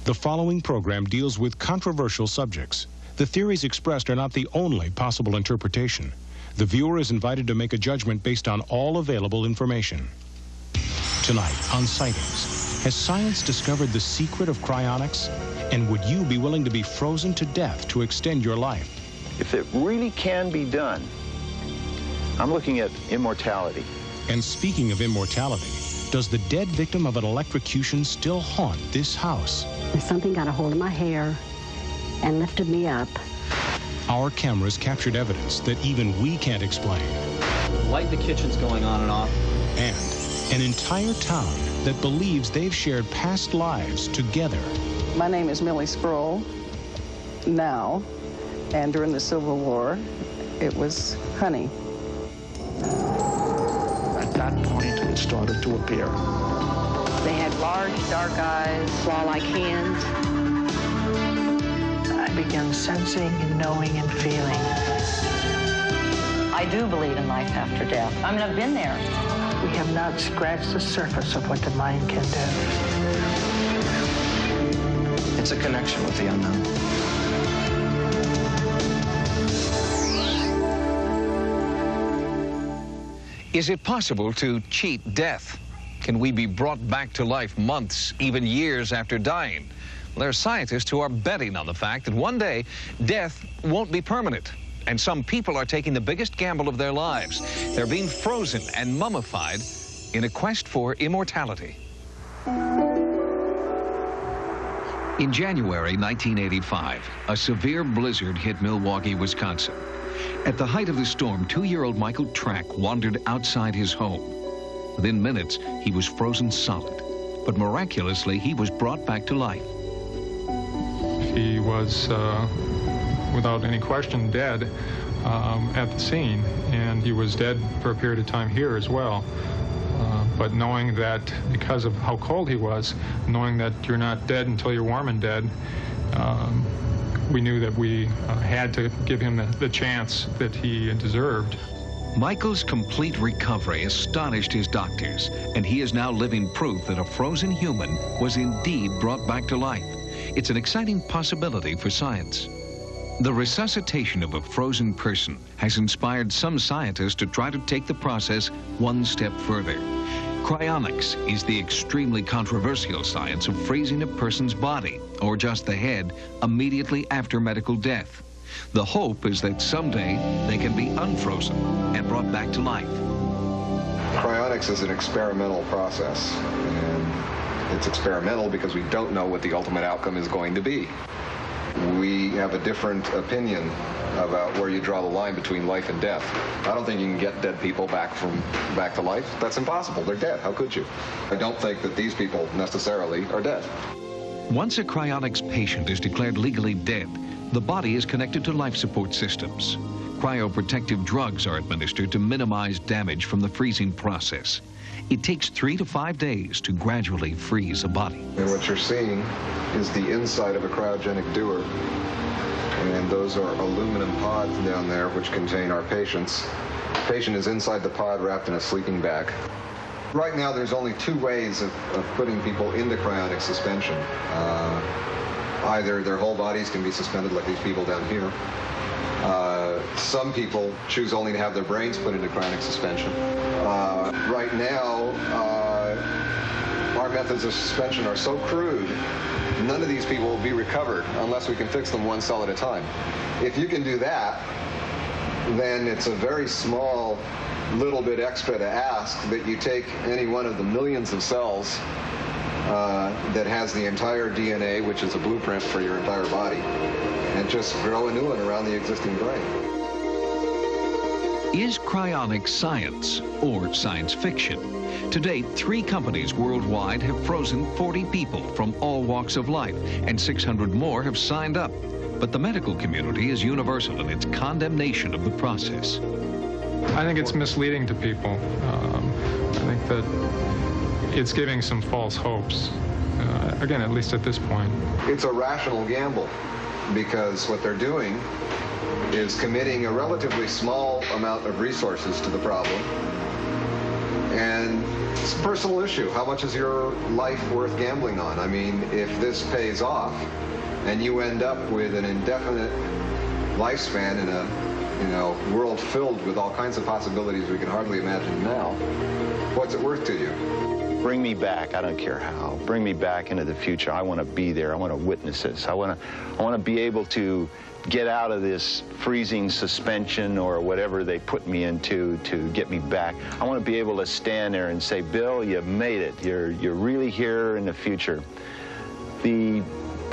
The following program deals with controversial subjects. The theories expressed are not the only possible interpretation. The viewer is invited to make a judgment based on all available information. Tonight on Sightings, has science discovered the secret of cryonics? And would you be willing to be frozen to death to extend your life? If it really can be done, I'm looking at immortality. And speaking of immortality, does the dead victim of an electrocution still haunt this house? Something got a hold of my hair and lifted me up. Our cameras captured evidence that even we can't explain. Light in the kitchen's going on and off. And an entire town that believes they've shared past lives together. My name is Millie Sproul now, and during the Civil War, it was Honey. At that point, it started to appear. They had large, dark eyes, claw-like hands. I began sensing and knowing and feeling. I do believe in life after death. I mean, I've been there. We have not scratched the surface of what the mind can do. It's a connection with the unknown. Is it possible to cheat death? Can we be brought back to life months, even years after dying? Well, there are scientists who are betting on the fact that one day death won't be permanent. And some people are taking the biggest gamble of their lives. They're being frozen and mummified in a quest for immortality. In January 1985, a severe blizzard hit Milwaukee, Wisconsin. At the height of the storm, 2-year-old Michael Track wandered outside his home. Within minutes, he was frozen solid, but miraculously, he was brought back to life. He was, without any question, dead at the scene, and he was dead for a period of time here as well. But knowing that, because of how cold he was, knowing that you're not dead until you're warm and dead, we knew that we had to give him the chance that he deserved. Michael's complete recovery astonished his doctors, and he is now living proof that a frozen human was indeed brought back to life. It's an exciting possibility for science. The resuscitation of a frozen person has inspired some scientists to try to take the process one step further. Cryonics is the extremely controversial science of freezing a person's body, or just the head, immediately after medical death. The hope is that someday they can be unfrozen and brought back to life. Cryonics is an experimental process, and it's experimental because we don't know what the ultimate outcome is going to be. We have a different opinion about where you draw the line between life and death. I don't think you can get dead people back to life. That's impossible. They're dead. How could you? I don't think that these people necessarily are dead. Once a cryonics patient is declared legally dead, the body is connected to life support systems. Cryoprotective drugs are administered to minimize damage from the freezing process. It takes 3 to 5 days to gradually freeze a body. And what you're seeing is the inside of a cryogenic dewar. And those are aluminum pods down there which contain our patients. The patient is inside the pod wrapped in a sleeping bag. Right now there's only 2 ways of putting people into cryonic suspension. Either their whole bodies can be suspended like these people down here. Some people choose only to have their brains put into cryonic suspension. Right now, our methods of suspension are so crude, none of these people will be recovered unless we can fix them one cell at a time. If you can do that, then it's a very small little bit extra to ask that you take any one of the millions of cells that has the entire DNA, which is a blueprint for your entire body, and just grow a new one around the existing brain. Is cryonics science or science fiction? To date, 3 companies worldwide have frozen 40 people from all walks of life, and 600 more have signed up. But the medical community is universal in its condemnation of the process. I think it's misleading to people. I think that it's giving some false hopes, again, at least at this point. It's a rational gamble, because what they're doing is committing a relatively small amount of resources to the problem And it's a personal issue. How much is your life worth gambling on? I mean, if this pays off and you end up with an indefinite lifespan in a world filled with all kinds of possibilities we can hardly imagine now, what's it worth to you? Bring me back. I don't care how. Bring me back into the future. I want to be there. I want to witness this. I want to be able to get out of this freezing suspension or whatever they put me into to get me back. I want to be able to stand there and say, Bill, you made it. You're really here in the future. The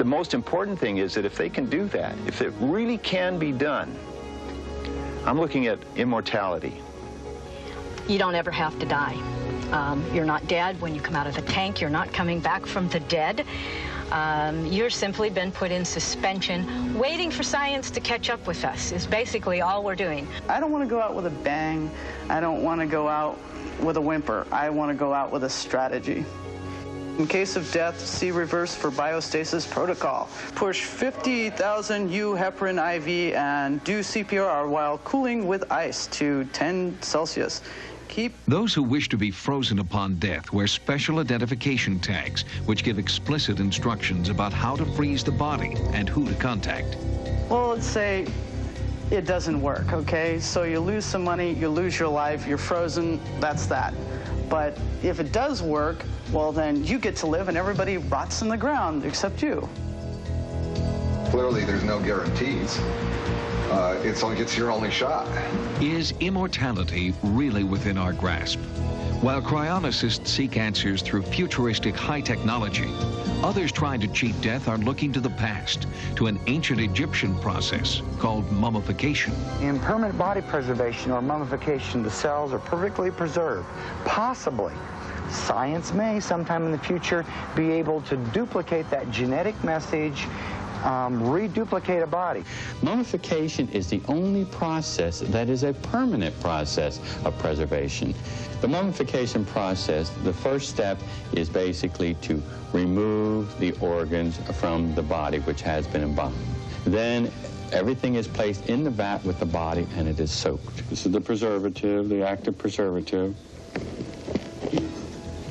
most important thing is that if they can do that, if it really can be done, I'm looking at immortality. You don't ever have to die. You're not dead when you come out of the tank. You're not coming back from the dead. You're simply been put in suspension, waiting for science to catch up with us, is basically all we're doing. I don't want to go out with a bang. I don't want to go out with a whimper. I want to go out with a strategy. In case of death, see reverse for biostasis protocol. Push 50,000 U heparin IV and do CPR while cooling with ice to 10 Celsius. Those who wish to be frozen upon death wear special identification tags, which give explicit instructions about how to freeze the body and who to contact. Well, let's say it doesn't work, okay? So you lose some money, you lose your life, you're frozen, that's that. But if it does work, well, then you get to live and everybody rots in the ground except you. Clearly, there's no guarantees. It's your only shot. Is immortality really within our grasp? While cryonicists seek answers through futuristic high technology, others trying to cheat death are looking to the past, to an ancient Egyptian process called mummification. In permanent body preservation or mummification, the cells are perfectly preserved. Possibly, science may sometime in the future be able to duplicate that genetic message, reduplicate a body. Mummification is the only process that is a permanent process of preservation. The mummification process, the first step is basically to remove the organs from the body which has been embalmed. Then everything is placed in the vat with the body and it is soaked. This is the preservative, the active preservative.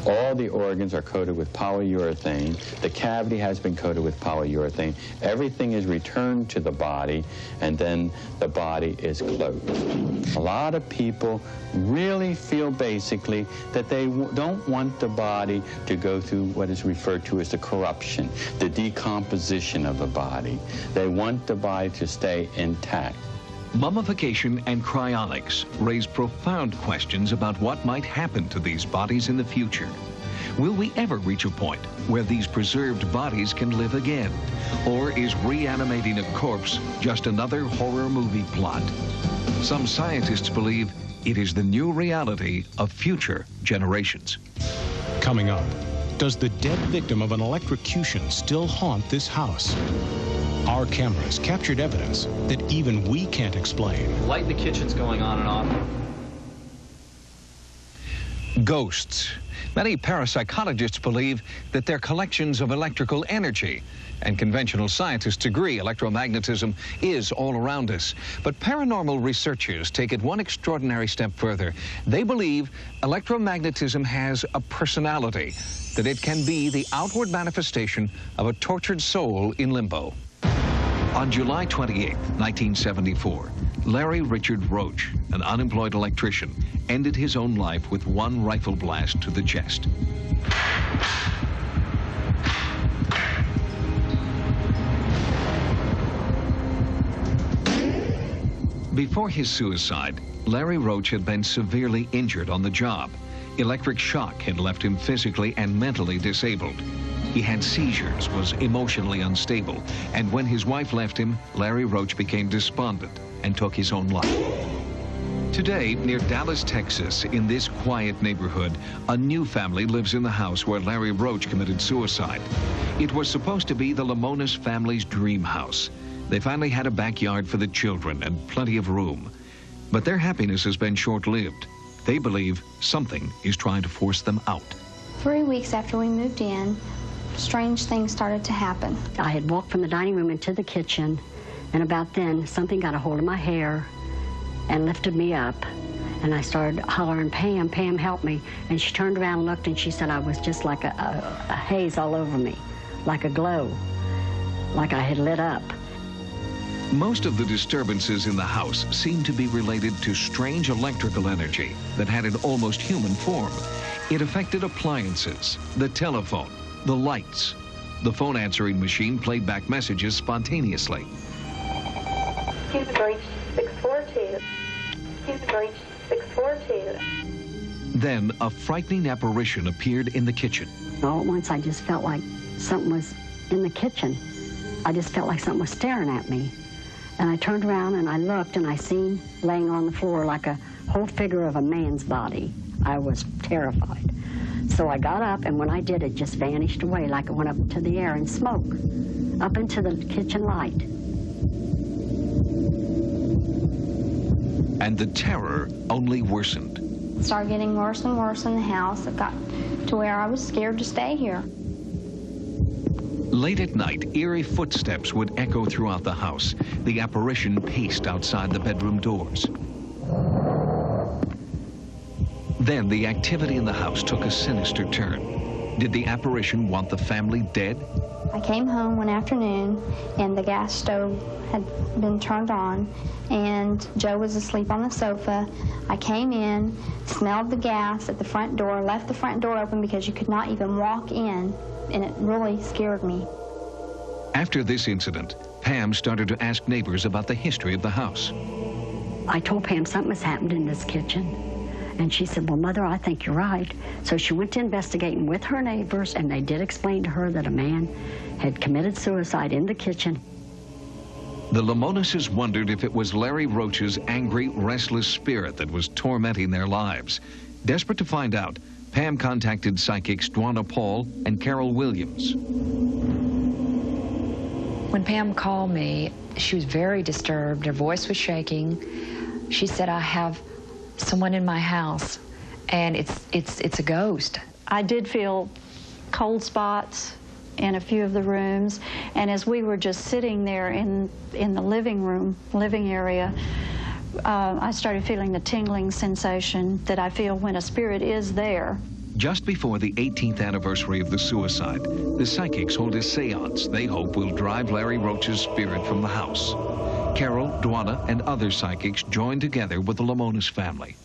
All the organs are coated with polyurethane. The cavity has been coated with polyurethane. Everything is returned to the body, and then the body is closed. A lot of people really feel basically that they don't want the body to go through what is referred to as the corruption, the decomposition of the body. They want the body to stay intact. Mummification and cryonics raise profound questions about what might happen to these bodies in the future. Will we ever reach a point where these preserved bodies can live again? Or is reanimating a corpse just another horror movie plot? Some scientists believe it is the new reality of future generations. Coming up, does the dead victim of an electrocution still haunt this house? Our cameras captured evidence that even we can't explain. Light in the kitchen's going on and off. Ghosts. Many parapsychologists believe that they're collections of electrical energy, and conventional scientists agree electromagnetism is all around us. But paranormal researchers take it one extraordinary step further. They believe electromagnetism has a personality, that it can be the outward manifestation of a tortured soul in limbo. On July 28, 1974, Larry Richard Roach, an unemployed electrician, ended his own life with one rifle blast to the chest. Before his suicide, Larry Roach had been severely injured on the job. Electric shock had left him physically and mentally disabled. He had seizures, was emotionally unstable, and when his wife left him, Larry Roach became despondent and took his own life. Today, near Dallas, Texas, in this quiet neighborhood, a new family lives in the house where Larry Roach committed suicide. It was supposed to be the Lemonis family's dream house. They finally had a backyard for the children and plenty of room. But their happiness has been short-lived. They believe something is trying to force them out. 3 weeks after we moved in, strange things started to happen. I had walked from the dining room into the kitchen, and about then, something got a hold of my hair and lifted me up And I started hollering, Pam, Pam, help me. And she turned around and looked, and she said I was just like a haze all over me, like a glow, like I had lit up. Most of the disturbances in the house seemed to be related to strange electrical energy that had an almost human form. It affected appliances, the telephone, the lights. The phone answering machine played back messages spontaneously. You've reached 642. You've reached 642. Then a frightening apparition appeared in the kitchen. All at once I just felt like something was in the kitchen. I just felt like something was staring at me. And I turned around and I looked and I seen laying on the floor like a whole figure of a man's body. I was terrified. So I got up, and when I did, it just vanished away like it went up into the air in smoke, up into the kitchen light. And the terror only worsened. It started getting worse and worse in the house. It got to where I was scared to stay here. Late at night, eerie footsteps would echo throughout the house. The apparition paced outside the bedroom doors. Then the activity in the house took a sinister turn. Did the apparition want the family dead? I came home one afternoon, and the gas stove had been turned on, and Joe was asleep on the sofa. I came in, smelled the gas at the front door, left the front door open because you could not even walk in, and it really scared me. After this incident, Pam started to ask neighbors about the history of the house. I told Pam something has happened in this kitchen. And she said, well, Mother, I think you're right. So she went to investigating with her neighbors, and they did explain to her that a man had committed suicide in the kitchen. The Lamonases wondered if it was Larry Roach's angry, restless spirit that was tormenting their lives. Desperate to find out, Pam contacted psychics Dwana Paul and Carol Williams. When Pam called me, she was very disturbed. Her voice was shaking. She said, I have someone in my house, and it's a ghost. I did feel cold spots in a few of the rooms, and as we were just sitting there in the living area, I started feeling the tingling sensation that I feel when a spirit is there. Just before the 18th anniversary of the suicide, the psychics hold a seance they hope will drive Larry Roach's spirit from the house. Carol, Dwana, and other psychics joined together with the Lamonas family.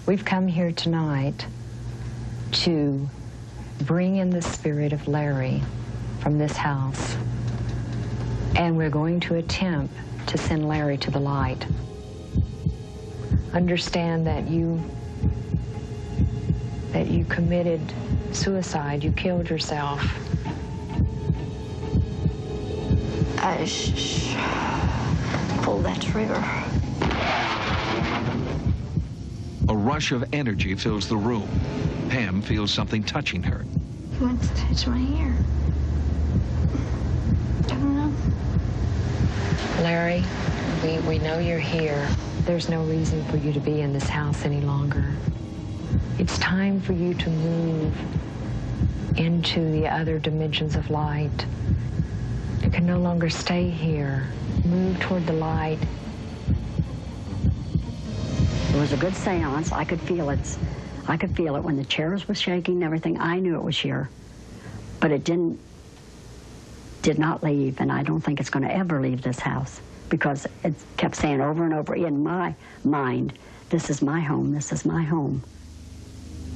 We've come here tonight to bring in the spirit of Larry from this house. And we're going to attempt to send Larry to the light. Understand that you committed suicide. You killed yourself. Pull that trigger. A rush of energy fills the room. Pam feels something touching her. He wants to touch my ear. I don't know. Larry, we know you're here. There's no reason for you to be in this house any longer. It's time for you to move into the other dimensions of light. You can no longer stay here. Move toward the light. It was a good seance. I could feel it. I could feel it when the chairs were shaking and everything. I knew it was here. But it did not leave, and I don't think it's going to ever leave this house, because it kept saying over and over in my mind, this is my home, this is my home.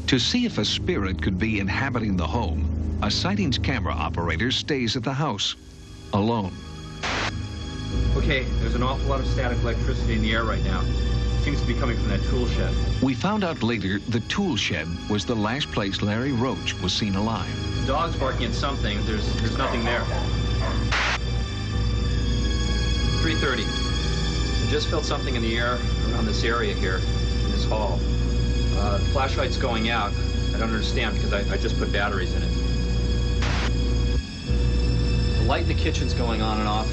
To see if a spirit could be inhabiting the home, a Sightings camera operator stays at the house, alone. Okay, there's an awful lot of static electricity in the air right now. Seems to be coming from that tool shed. We found out later the tool shed was the last place Larry Roach was seen alive. The dog's barking at something. There's nothing there. 3:30. I just felt something in the air around this area here, in this hall. The flashlight's going out. I don't understand because I just put batteries in it. The light in the kitchen's going on and off,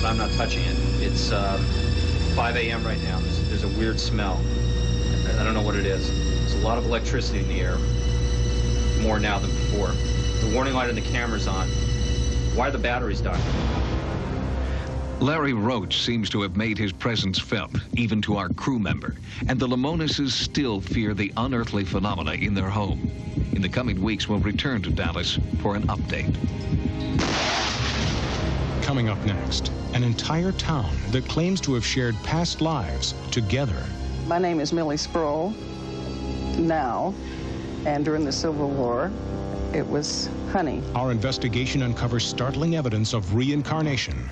but I'm not touching it. It's 5 a.m. right now. There's a weird smell. I don't know what it is. There's a lot of electricity in the air, more now than before. The warning light on the camera's on. Why are the batteries, Doctor? Larry Roach seems to have made his presence felt, even to our crew member, and the Lamonises still fear the unearthly phenomena in their home. In the coming weeks, we'll return to Dallas for an update. Coming up next, an entire town that claims to have shared past lives together. My name is Millie Sproul now, and during the Civil War, it was Honey. Our investigation uncovers startling evidence of reincarnation.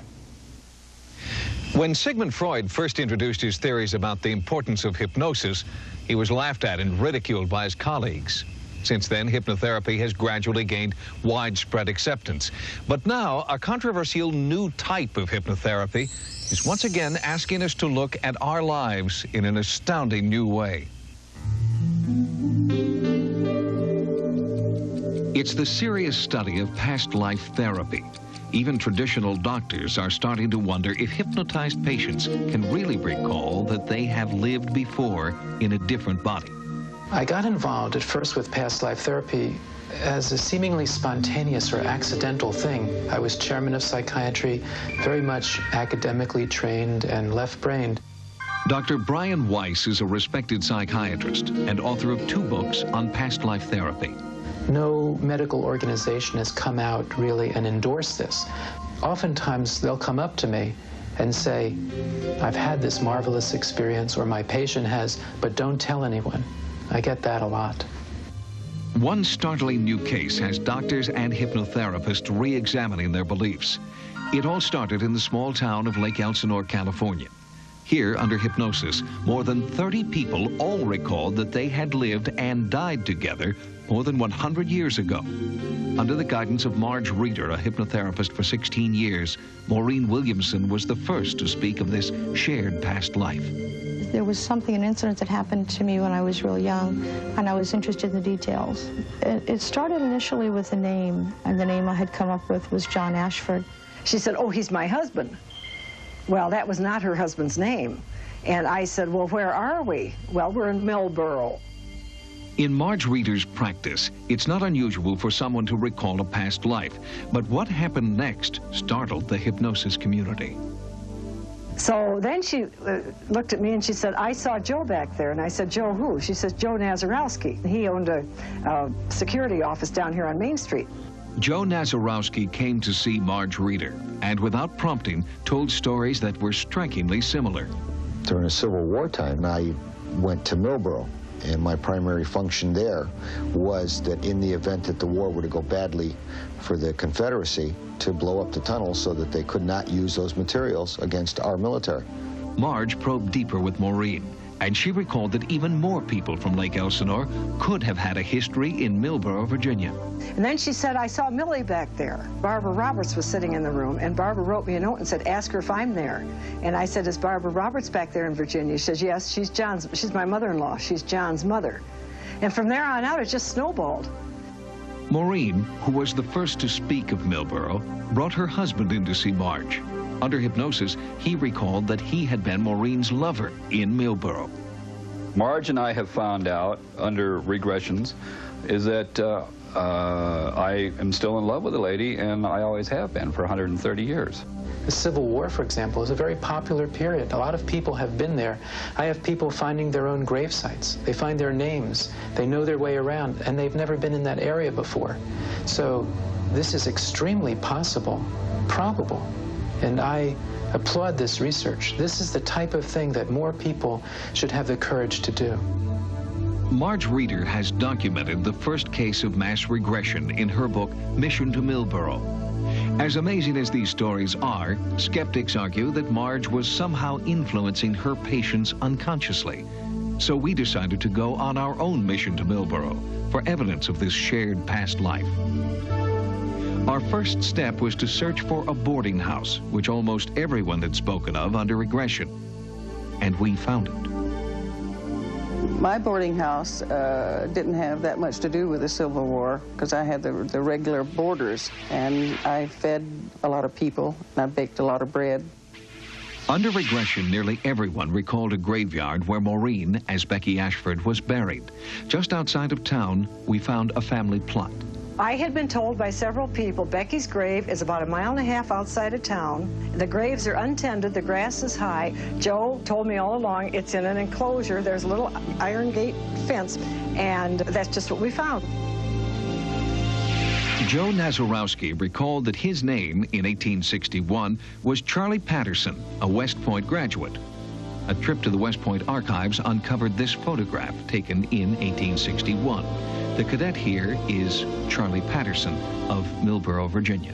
When Sigmund Freud first introduced his theories about the importance of hypnosis, he was laughed at and ridiculed by his colleagues. Since then, hypnotherapy has gradually gained widespread acceptance. But now, a controversial new type of hypnotherapy is once again asking us to look at our lives in an astounding new way. It's the serious study of past life therapy. Even traditional doctors are starting to wonder if hypnotized patients can really recall that they have lived before in a different body. I got involved at first with past life therapy as a seemingly spontaneous or accidental thing. I was chairman of psychiatry, very much academically trained and left-brained. Dr. Brian Weiss is a respected psychiatrist and author of 2 books on past life therapy. No medical organization has come out really and endorsed this. Oftentimes they'll come up to me and say, I've had this marvelous experience, or my patient has, but don't tell anyone. I get that a lot. One startling new case has doctors and hypnotherapists re-examining their beliefs. It all started in the small town of Lake Elsinore, California. Here, under hypnosis, more than 30 people all recalled that they had lived and died together more than 100 years ago. Under the guidance of Marge Reeder, a hypnotherapist for 16 years, Maureen Williamson was the first to speak of this shared past life. There was an incident that happened to me when I was real young, and I was interested in the details. It started initially with a name, and the name I had come up with was John Ashford. She said, oh, he's my husband. Well, that was not her husband's name. And I said, well, where are we? Well, we're in Millboro. In Marge Reeder's practice, it's not unusual for someone to recall a past life, but what happened next startled the hypnosis community. So then she looked at me and she said, I saw Joe back there. And I said, Joe who? She says, Joe Nazarowski. He owned a security office down here on Main Street. Joe Nazarowski came to see Marge Reeder and, without prompting, told stories that were strikingly similar. During the Civil War time, I went to Millboro, and my primary function there was that in the event that the war were to go badly for the Confederacy, to blow up the tunnels so that they could not use those materials against our military. Marge probed deeper with Maureen, and she recalled that even more people from Lake Elsinore could have had a history in Millboro, Virginia. And then she said, I saw Millie back there. Barbara Roberts was sitting in the room, and Barbara wrote me a note and said, ask her if I'm there. And I said, is Barbara Roberts back there in Virginia? She says, yes, she's my mother-in-law. She's John's mother. And from there on out, it just snowballed. Maureen, who was the first to speak of Millboro, brought her husband in to see Marge. Under hypnosis, he recalled that he had been Maureen's lover in Millboro. Marge and I have found out, under regressions, is that I am still in love with a lady, and I always have been for 130 years. The Civil War, for example, is a very popular period. A lot of people have been there. I have people finding their own grave sites. They find their names. They know their way around, and they've never been in that area before. So this is extremely possible, probable, and I applaud this research. This is the type of thing that more people should have the courage to do. Marge Reeder has documented the first case of mass regression in her book, Mission to Millboro. As amazing as these stories are, skeptics argue that Marge was somehow influencing her patients unconsciously. So we decided to go on our own mission to Millboro for evidence of this shared past life. Our first step was to search for a boarding house, which almost everyone had spoken of under regression. And we found it. My boarding house didn't have that much to do with the Civil War because I had the regular boarders, and I fed a lot of people, and I baked a lot of bread. Under regression, nearly everyone recalled a graveyard where Maureen, as Becky Ashford, was buried. Just outside of town, we found a family plot. I had been told by several people Becky's grave is about 1.5 miles outside of town. The graves are untended, the grass is high. Joe told me all along it's in an enclosure. There's a little iron gate fence, and that's just what we found. Joe Nazarowski recalled that his name in 1861 was Charlie Patterson, a West Point graduate. A trip to the West Point archives uncovered this photograph taken in 1861. The cadet here is Charlie Patterson of Millboro, Virginia.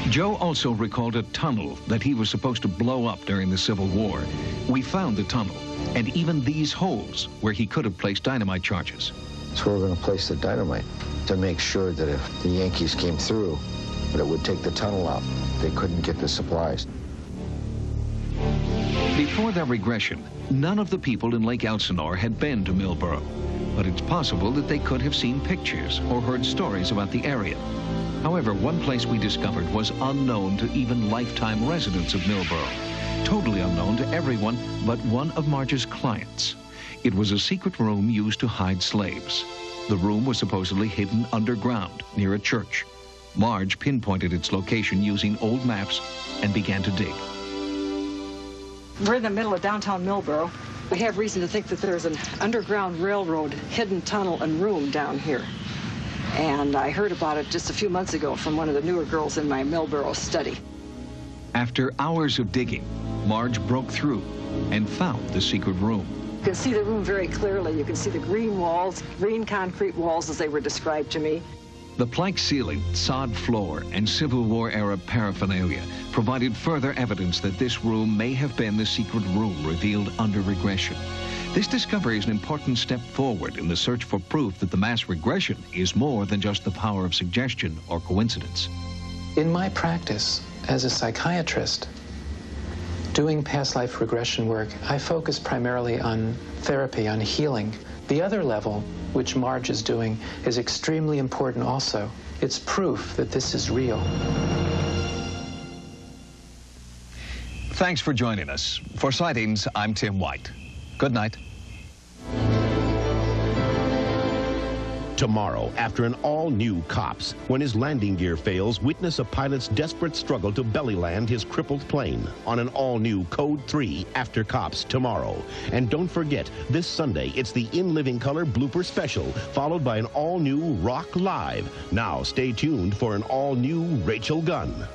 Joe also recalled a tunnel that he was supposed to blow up during the Civil War. We found the tunnel and even these holes where he could have placed dynamite charges. So we're going to place the dynamite to make sure that if the Yankees came through, that it would take the tunnel out. They couldn't get the supplies. Before their regression, none of the people in Lake Elsinore had been to Millboro, but it's possible that they could have seen pictures or heard stories about the area. However, one place we discovered was unknown to even lifetime residents of Millboro, totally unknown to everyone but one of Marge's clients. It was a secret room used to hide slaves. The room was supposedly hidden underground near a church. Marge pinpointed its location using old maps and began to dig. We're in the middle of downtown Millboro. We have reason to think that there's an underground railroad hidden tunnel and room down here. And I heard about it just a few months ago from one of the newer girls in my Millboro study. After hours of digging, Marge broke through and found the secret room. You can see the room very clearly. You can see the green walls, green concrete walls as they were described to me. The plank ceiling, sod floor, and Civil War-era paraphernalia provided further evidence that this room may have been the secret room revealed under regression. This discovery is an important step forward in the search for proof that the mass regression is more than just the power of suggestion or coincidence. In my practice as a psychiatrist, doing past life regression work, I focus primarily on therapy, on healing. The other level, which Marge is doing, is extremely important also. It's proof that this is real. Thanks for joining us. For Sightings, I'm Tim White. Good night. Tomorrow, after an all-new Cops, when his landing gear fails, witness a pilot's desperate struggle to belly land his crippled plane on an all-new Code 3 After Cops tomorrow. And don't forget, this Sunday, it's the In Living Color blooper special, followed by an all-new Rock Live. Now, stay tuned for an all-new Rachel Gunn.